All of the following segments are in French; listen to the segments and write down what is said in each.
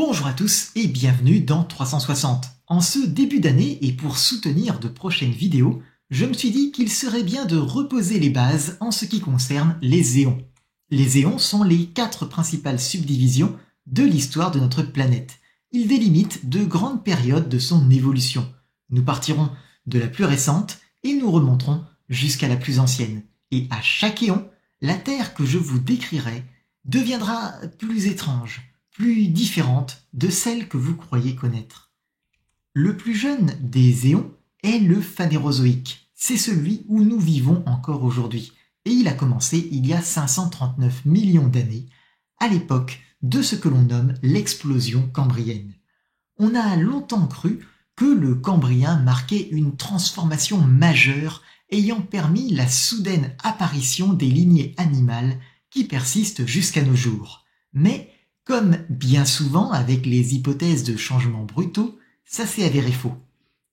Bonjour à tous et bienvenue dans 360. En ce début d'année et pour soutenir de prochaines vidéos, je me suis dit qu'il serait bien de reposer les bases en ce qui concerne les éons. Les éons sont les 4 principales subdivisions de l'histoire de notre planète. Ils délimitent de grandes périodes de son évolution. Nous partirons de la plus récente et nous remonterons jusqu'à la plus ancienne. Et à chaque éon, la Terre que je vous décrirai deviendra plus étrange, plus différente de celle que vous croyez connaître. Le plus jeune des éons est le Phanérozoïque. C'est celui où nous vivons encore aujourd'hui. Et il a commencé il y a 539 millions d'années, à l'époque de ce que l'on nomme l'explosion cambrienne. On a longtemps cru que le Cambrien marquait une transformation majeure ayant permis la soudaine apparition des lignées animales qui persistent jusqu'à nos jours. Mais, comme bien souvent avec les hypothèses de changements brutaux, ça s'est avéré faux.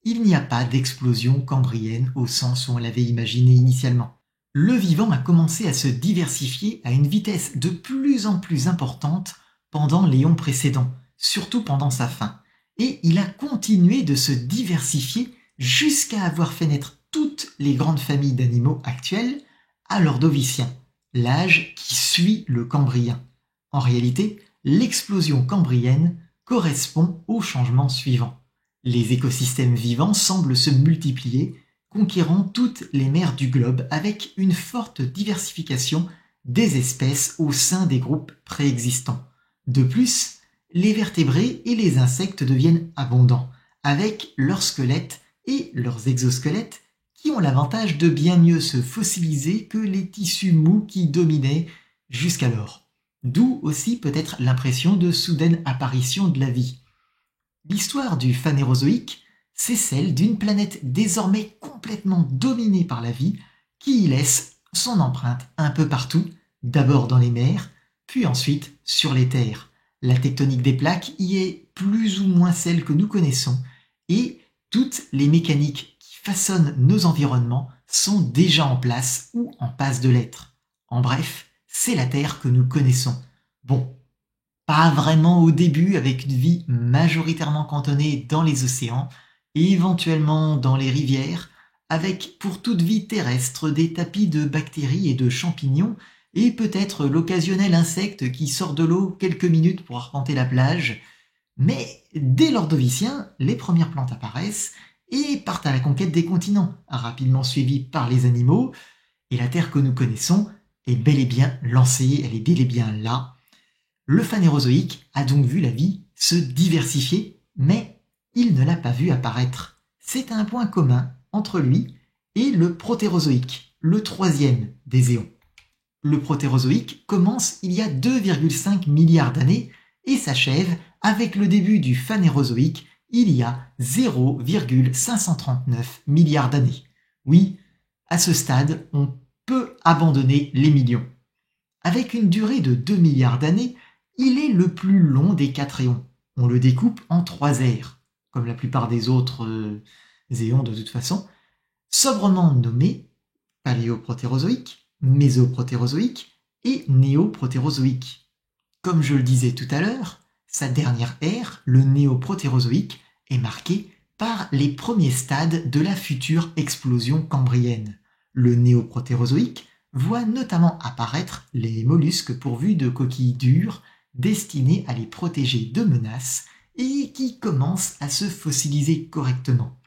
Il n'y a pas d'explosion cambrienne au sens où on l'avait imaginé initialement. Le vivant a commencé à se diversifier à une vitesse de plus en plus importante pendant l'éon précédent, surtout pendant sa fin. Et il a continué de se diversifier jusqu'à avoir fait naître toutes les grandes familles d'animaux actuelles à l'Ordovicien, l'âge qui suit le Cambrien. En réalité, l'explosion cambrienne correspond au changement suivant. Les écosystèmes vivants semblent se multiplier, conquérant toutes les mers du globe avec une forte diversification des espèces au sein des groupes préexistants. De plus, les vertébrés et les insectes deviennent abondants, avec leurs squelettes et leurs exosquelettes qui ont l'avantage de bien mieux se fossiliser que les tissus mous qui dominaient jusqu'alors. D'où aussi peut-être l'impression de soudaine apparition de la vie. L'histoire du Phanérozoïque, c'est celle d'une planète désormais complètement dominée par la vie qui y laisse son empreinte un peu partout, d'abord dans les mers, puis ensuite sur les terres. La tectonique des plaques y est plus ou moins celle que nous connaissons et toutes les mécaniques qui façonnent nos environnements sont déjà en place ou en passe de l'être. En bref, c'est la Terre que nous connaissons. Bon, pas vraiment au début avec une vie majoritairement cantonnée dans les océans et éventuellement dans les rivières, avec pour toute vie terrestre des tapis de bactéries et de champignons et peut-être l'occasionnel insecte qui sort de l'eau quelques minutes pour arpenter la plage. Mais dès l'Ordovicien, les premières plantes apparaissent et partent à la conquête des continents, rapidement suivies par les animaux, et la Terre que nous connaissons est bel et bien lancée, elle est bel et bien là. Le Phanérozoïque a donc vu la vie se diversifier, mais il ne l'a pas vu apparaître. C'est un point commun entre lui et le Protérozoïque, le troisième des éons. Le Protérozoïque commence il y a 2,5 milliards d'années et s'achève avec le début du Phanérozoïque il y a 0,539 milliards d'années. Oui, à ce stade, on peut abandonner les millions. Avec une durée de 2 milliards d'années, il est le plus long des 4 éons. On le découpe en 3 ères, comme la plupart des autres éons de toute façon, sobrement nommés paléoprotérozoïque, mésoprotérozoïque et néoprotérozoïque. Comme je le disais tout à l'heure, sa dernière ère, le néoprotérozoïque, est marquée par les premiers stades de la future explosion cambrienne. Le néoprotérozoïque voit notamment apparaître les mollusques pourvus de coquilles dures destinées à les protéger de menaces et qui commencent à se fossiliser correctement.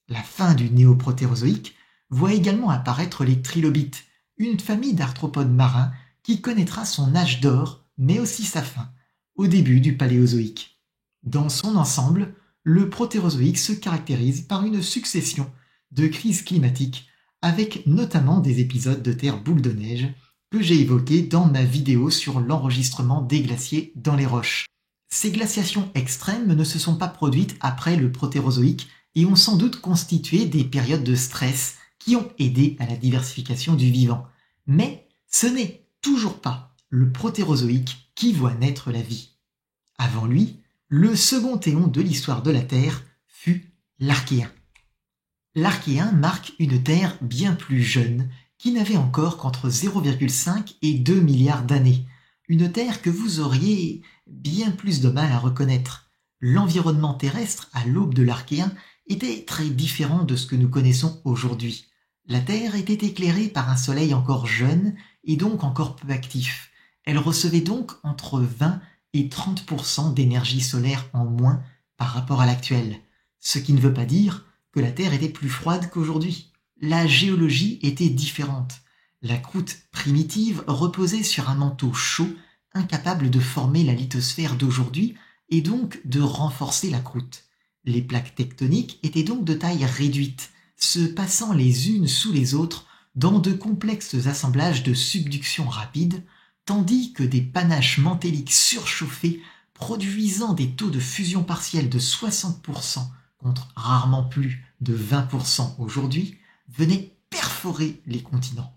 La fin du néoprotérozoïque voit également apparaître les trilobites, une famille d'arthropodes marins qui connaîtra son âge d'or, mais aussi sa fin, au début du paléozoïque. Dans son ensemble, le protérozoïque se caractérise par une succession de crises climatiques, avec notamment des épisodes de terre boule de neige que j'ai évoqués dans ma vidéo sur l'enregistrement des glaciers dans les roches. Ces glaciations extrêmes ne se sont pas produites après le protérozoïque et ont sans doute constitué des périodes de stress qui ont aidé à la diversification du vivant. Mais ce n'est toujours pas le protérozoïque qui voit naître la vie. Avant lui, le second éon de l'histoire de la Terre fut l'Archéen. L'Archéen marque une Terre bien plus jeune qui n'avait encore qu'entre 0,5 et 2 milliards d'années. Une Terre que vous auriez bien plus de mal à reconnaître. L'environnement terrestre à l'aube de l'Archéen était très différent de ce que nous connaissons aujourd'hui. La Terre était éclairée par un soleil encore jeune et donc encore peu actif. Elle recevait donc entre 20 et 30% d'énergie solaire en moins par rapport à l'actuelle. Ce qui ne veut pas dire que la Terre était plus froide qu'aujourd'hui. La géologie était différente. La croûte primitive reposait sur un manteau chaud, incapable de former la lithosphère d'aujourd'hui et donc de renforcer la croûte. Les plaques tectoniques étaient donc de taille réduite, se passant les unes sous les autres dans de complexes assemblages de subduction rapide, tandis que des panaches mantéliques surchauffés, produisant des taux de fusion partielle de 60% contre rarement plus de 20% aujourd'hui, venaient perforer les continents.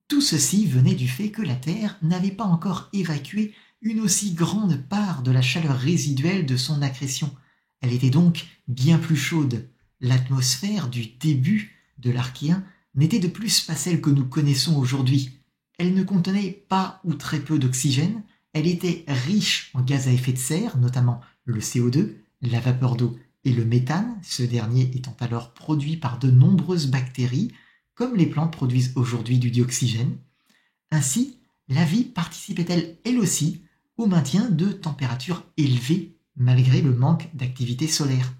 Tout ceci venait du fait que la Terre n'avait pas encore évacué une aussi grande part de la chaleur résiduelle de son accrétion. Elle était donc bien plus chaude. L'atmosphère du début de l'Archéen n'était de plus pas celle que nous connaissons aujourd'hui. Elle ne contenait pas ou très peu d'oxygène, elle était riche en gaz à effet de serre, notamment le CO2, la vapeur d'eau et le méthane, ce dernier étant alors produit par de nombreuses bactéries, comme les plantes produisent aujourd'hui du dioxygène. Ainsi, la vie participait-elle elle aussi au maintien de températures élevées malgré le manque d'activité solaire.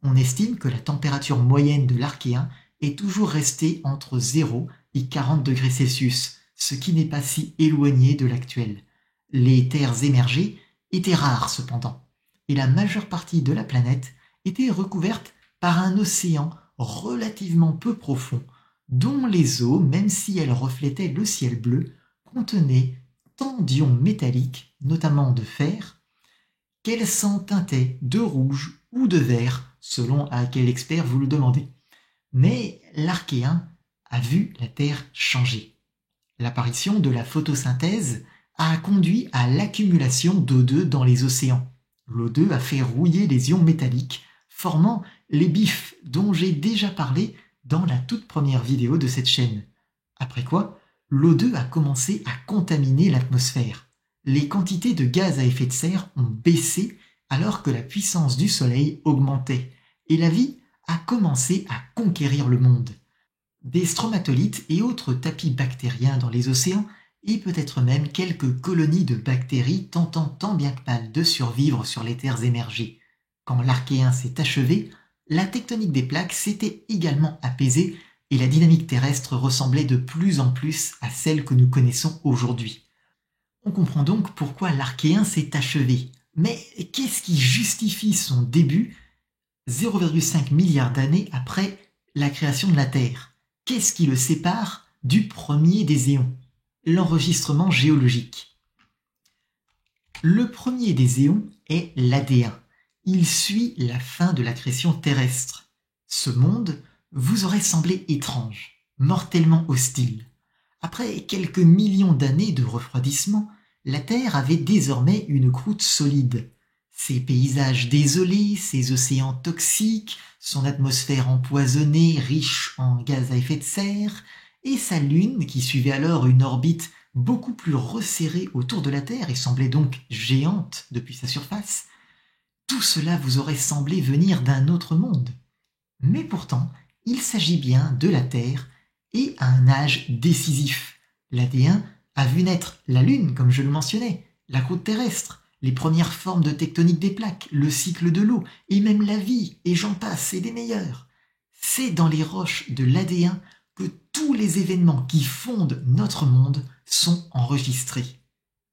On estime que la température moyenne de l'Archéen est toujours restée entre 0 et 40 degrés Celsius, ce qui n'est pas si éloigné de l'actuel. Les terres émergées étaient rares cependant, et la majeure partie de la planète était recouverte par un océan relativement peu profond, dont les eaux, même si elles reflétaient le ciel bleu, contenaient tant d'ions métalliques, notamment de fer, qu'elles s'en teintaient de rouge ou de vert, selon à quel expert vous le demandez. Mais l'Archéen a vu la Terre changer. L'apparition de la photosynthèse a conduit à l'accumulation d'O2 dans les océans. L'O2 a fait rouiller les ions métalliques, formant les bifs dont j'ai déjà parlé dans la toute première vidéo de cette chaîne. Après quoi, l'O2 a commencé à contaminer l'atmosphère. Les quantités de gaz à effet de serre ont baissé alors que la puissance du Soleil augmentait, et la vie a commencé à conquérir le monde. Des stromatolites et autres tapis bactériens dans les océans, et peut-être même quelques colonies de bactéries tentant tant bien que mal de survivre sur les terres émergées. Quand l'Archéen s'est achevé, la tectonique des plaques s'était également apaisée et la dynamique terrestre ressemblait de plus en plus à celle que nous connaissons aujourd'hui. On comprend donc pourquoi l'Archéen s'est achevé. Mais qu'est-ce qui justifie son début 0,5 milliard d'années après la création de la Terre? Qu'est-ce qui le sépare du premier des éons? L'enregistrement géologique. Le premier des éons est l'Adéen. Il suit la fin de l'accrétion terrestre. Ce monde vous aurait semblé étrange, mortellement hostile. Après quelques millions d'années de refroidissement, la Terre avait désormais une croûte solide. Ses paysages désolés, ses océans toxiques, son atmosphère empoisonnée, riche en gaz à effet de serre, et sa Lune, qui suivait alors une orbite beaucoup plus resserrée autour de la Terre et semblait donc géante depuis sa surface, tout cela vous aurait semblé venir d'un autre monde. Mais pourtant, il s'agit bien de la Terre et à un âge décisif. L'Adéen a vu naître la Lune, comme je le mentionnais, la croûte terrestre, les premières formes de tectonique des plaques, le cycle de l'eau, et même la vie, et j'en passe, et des meilleurs. C'est dans les roches de l'Adéen que tous les événements qui fondent notre monde sont enregistrés.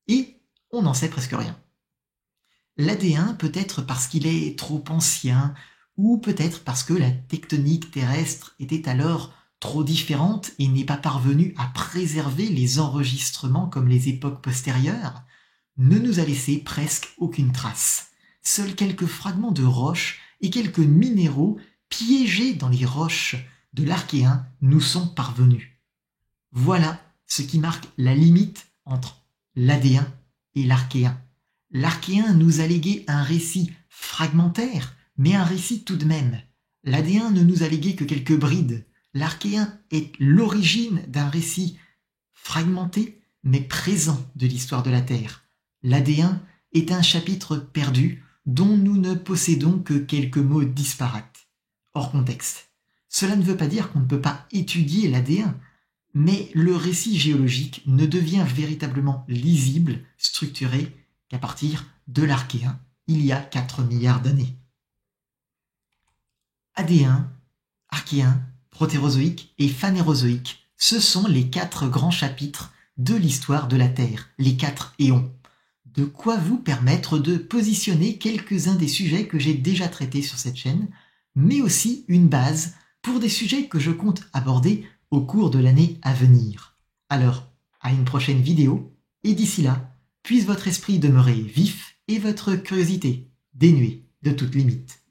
Et on n'en sait presque rien. L'Adéen peut-être parce qu'il est trop ancien, ou peut-être parce que la tectonique terrestre était alors trop différente et n'est pas parvenue à préserver les enregistrements comme les époques postérieures, ne nous a laissé presque aucune trace. Seuls quelques fragments de roches et quelques minéraux piégés dans les roches de l'Archéen nous sont parvenus. Voilà ce qui marque la limite entre l'Adéen et l'Archéen. L'Archéen nous a légué un récit fragmentaire, mais un récit tout de même. L'Adéen ne nous a légué que quelques brides. L'Archéen est l'origine d'un récit fragmenté, mais présent de l'histoire de la Terre. L'AD1 est un chapitre perdu dont nous ne possédons que quelques mots disparates, hors contexte. Cela ne veut pas dire qu'on ne peut pas étudier l'AD1, mais le récit géologique ne devient véritablement lisible, structuré, qu'à partir de l'Archéen, il y a 4 milliards d'années. AD1, Archéen, Protérozoïque et Phanérozoïque, ce sont les 4 grands chapitres de l'histoire de la Terre, les 4 éons. De quoi vous permettre de positionner quelques-uns des sujets que j'ai déjà traités sur cette chaîne, mais aussi une base pour des sujets que je compte aborder au cours de l'année à venir. Alors, à une prochaine vidéo, et d'ici là, puisse votre esprit demeurer vif et votre curiosité dénuée de toute limite.